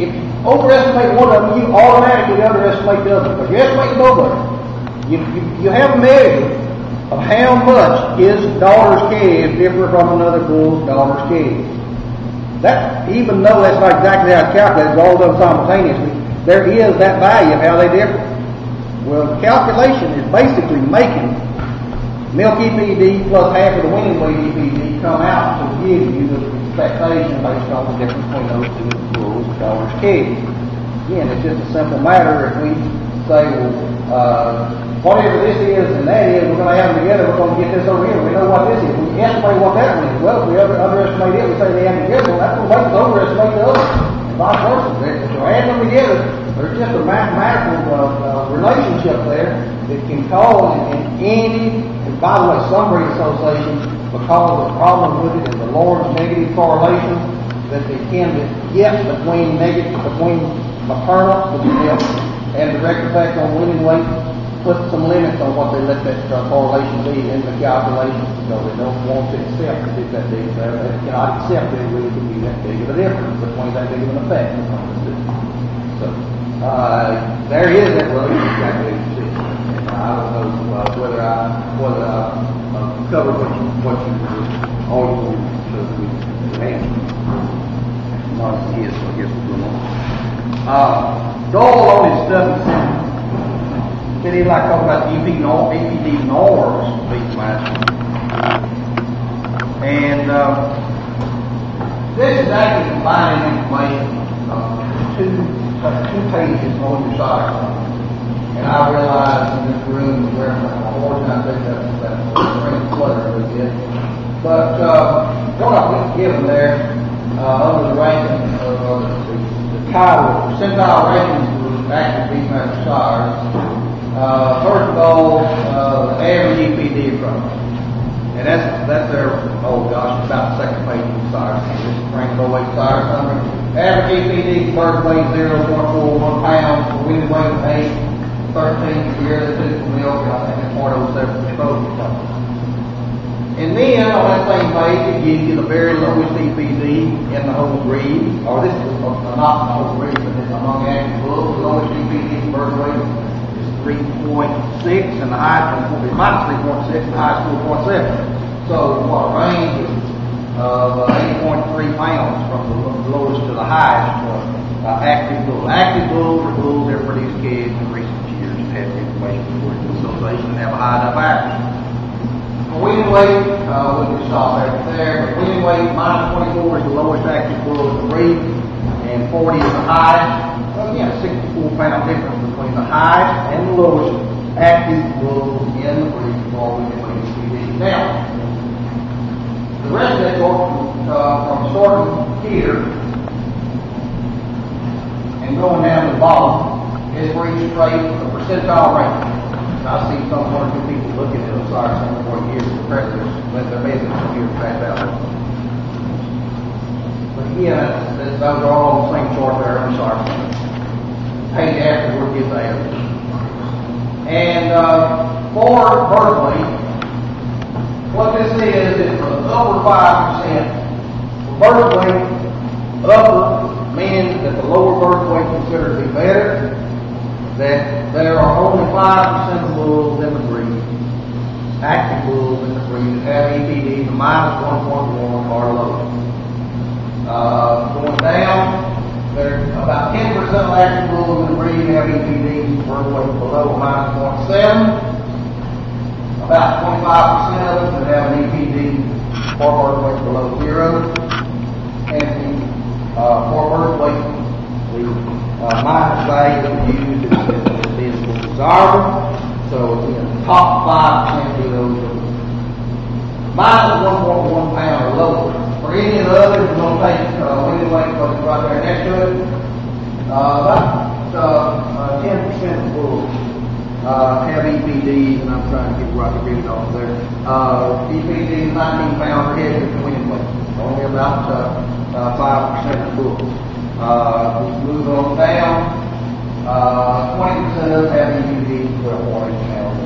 if you overestimate one of them, you automatically underestimate the other. Because you estimate both of them. You have a measure of how much his daughter's calves differ from another bull's daughter's calves. That, even though that's not exactly how it's calculated, it's all done simultaneously, there is that value of how they differ. Well, the calculation is basically making milk EPD plus half of the weaning weight EPD come out to give you the expectation based on the difference between those two bulls' daughter's calves. Again, it's just a simple matter. If we say, well, whatever this is and that is, we're going to have them together, we're going to get this over here. We know what this is. We estimate what that one is. Well, if we underestimate it, we say they have together, well, that's going to make us overestimate the other. And vice versa. So adding them together, there's just a mathematical relationship there that can cause any, and by the way, some breed associations, because of the problem with it and the large negative correlation that they tend to get between maternal, the milk, and direct effect on weaning weight, put some limits on what they let that correlation be in the calculation, so they don't want to accept that it's that big. They cannot accept that it really could be that big of a difference between that big of an effect. So there is that relationship calculation. And I don't know whether I covered what you all you answer. Not his, so I guess we'll go on. Goal on this stuff is then he like talking about EPD norms being matched. And this is actually combining information two pages on your site. And I realize in this room where I'm organized that's clutter a little bit. But what I've given there under the ranking of the title, percentile rankings for active beef master sires. First of all, the average EPD approach. And that's their, oh gosh, about the second page of the sire. This is rainbow weight sire summary. Average EPD, birth weight 0.41 pounds, weaning weight 8, 13 for year that took the milk, I think it's 0.07 exposure. And then on that same page, it gives you the very lowest EPD in the whole breed, or this is not the whole breed, but it's among active bulls. The lowest EPD birth weight is 3.6, and the highest is minus 3.6, and the highest 4.7. So what a range of 8.3 pounds from the lowest to the highest active bull. Active bulls are bulls that produce calves in recent years and have information for the association and have a high enough average. Weaning weight, we can stop right there, but weaning weight, minus 24 is the lowest active bull in the breed, and 40 is the highest. Well, again, a 64-pound difference between the highest and the lowest active bull in the breed for weaning weight EPD. Now, the rest of that from starting here and going down to the bottom is for each trait a percentile ranking. I see some one or two people looking at those sires some more years of practice, but they're basically some years back out. But again, those are all on the same chart there on the sire. Page afterward gives the average. And for birth weight, what this is for the upper 5%. For birth weight, upper means that the lower birth weight is considered to be better. That there are only 5% of bulls in the breed, active bulls in the breed, that have EPD of minus 1.1 or lower. Going down, there's about 10% of active bulls in the breed have EPD birth weight below minus 0.7. About 25% of them that have an EPD for birth weight below 0. And for birth weight, the minus value used is desirable. So the top 5% of those minus 1.1 pound or lower. For any of the others, we're going to take weaning weight because it's right there next to it. About 10% of bulls have EPD, and I'm trying to get right to read it off there. EPD is 19 pounds per head with weaning weight. Only about 5% of bulls. We move on down. 20% of them have EPD 12.8 pounds.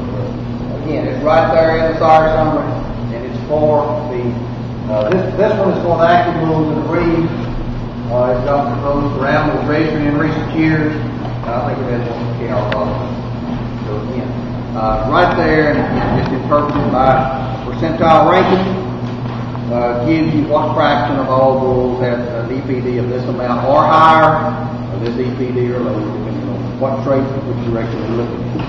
Again, it's right there in the sire summary, and it's for the this one is for the active bulls in the breed. It's got proposed parameters measured in recent years. I think it has one count also. So again, right there, and just interpreted by percentile ranking, gives you what fraction of all bulls have an EPD of this amount or higher, or this EPD or lower, depending on what trait, which direction they're looking at.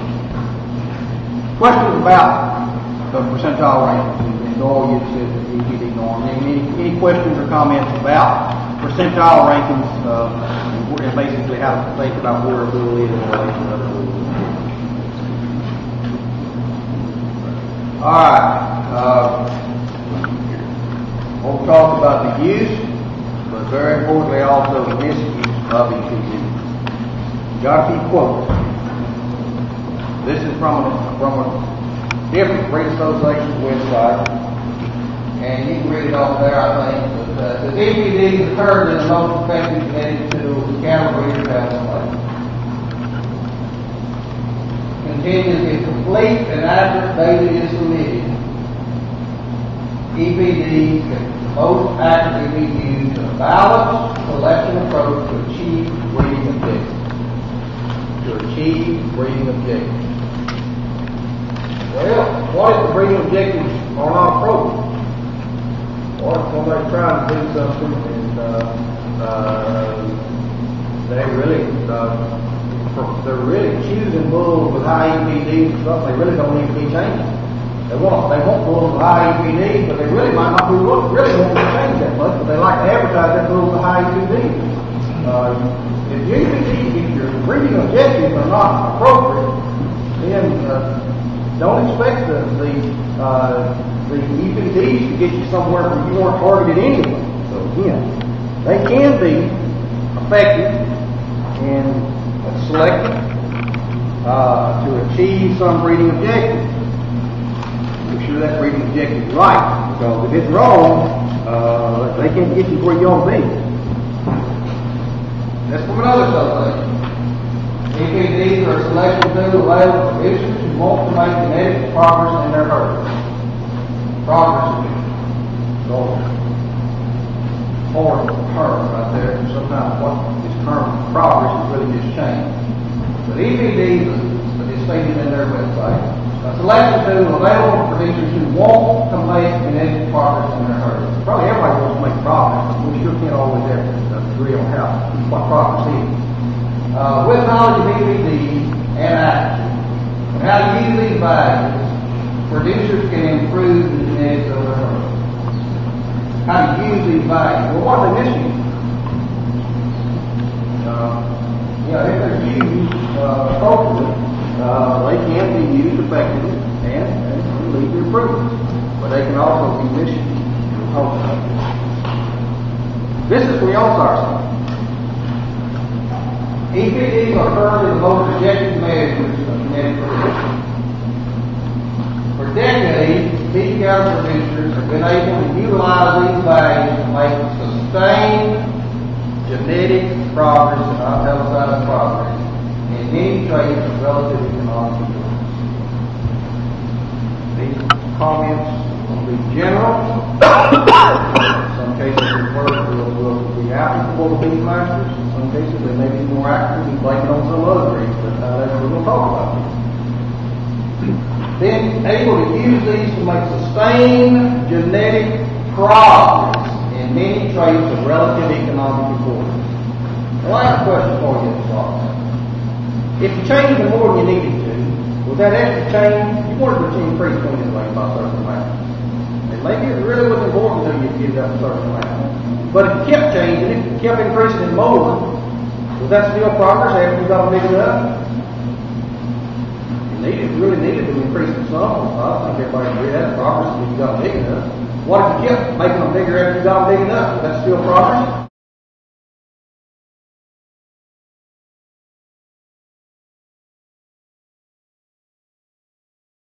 Questions about the percentile rankings, and Doyle uses the EPD norm. Any questions or comments about percentile rankings, and basically how to think about where a bull is in relation to other bulls? All right. We'll talk about the use, but very importantly also the misuse of EPD. You got to keep quotes. This is from a different breed association website, and you can read it off there, I think. But the EPD is the third and the most effective genetic tool the cattle breeders have in place. Continues if complete and accurate data is submitted. EPD can most accurately be used in a balanced selection approach to achieve breeding objectives. Well, what if the breeding objectives are not appropriate? What if somebody's trying to do something and they're really choosing bulls with high EPDs and stuff they really don't need to be changing? They want bulls with high EPD, but they really might not really want to change that much, but they like to advertise that bulls with high EPD. If your breeding objectives are not appropriate, then don't expect the EPDs to get you somewhere where you weren't targeted anyway. So again, they can be effective and selected to achieve some breeding objective. Make sure that breeding objective is right, because if it's wrong, they can't get you where you ought to be. That's from another subject. EPDs are a selection tool available for producers who want to make genetic progress in their herd. Progress is important term right there. Sometimes what is termed progress is really just change. But EPDs is stated in their website. A selection tool available for producers who want to make genetic progress in their herd. Probably everybody wants to make progress, but we sure can't always agree on what progress is. With knowledge of EPD and accuracy, and how to use these values, producers can improve the genetics of their herd. How to use these values? Well, what are they missing? If they're used appropriately, they can be used effectively and lead to improvements. But they can also be misused. This is from the All-Star side. EPDs are currently the most rejected measures of genetic production. For decades, beef cattle producers have been able to utilize these values to make sustained genetic progress, and italicized progress, in many traits of relative economic importance. These comments will be general. In some cases, will be applicable to beef masters. In some cases, they may be more accurate and blame it on some other breeds, but that's what we're going to talk about. Then able to use these to make sustained genetic progress in many traits of relative economic importance. Well, I have a question for you at the top. If you changed them more than you needed to, with that extra change, you wanted to increase cleaning lane by a certain amount. And maybe it really wasn't important to you to give that a certain amount. But if you kept changing it, you kept increasing it more, was that still progress after you got them big enough? You really needed to increase it some. I think everybody agreed that's progress if you got them big enough. What if you kept making them bigger after you got them big enough? Was that still progress?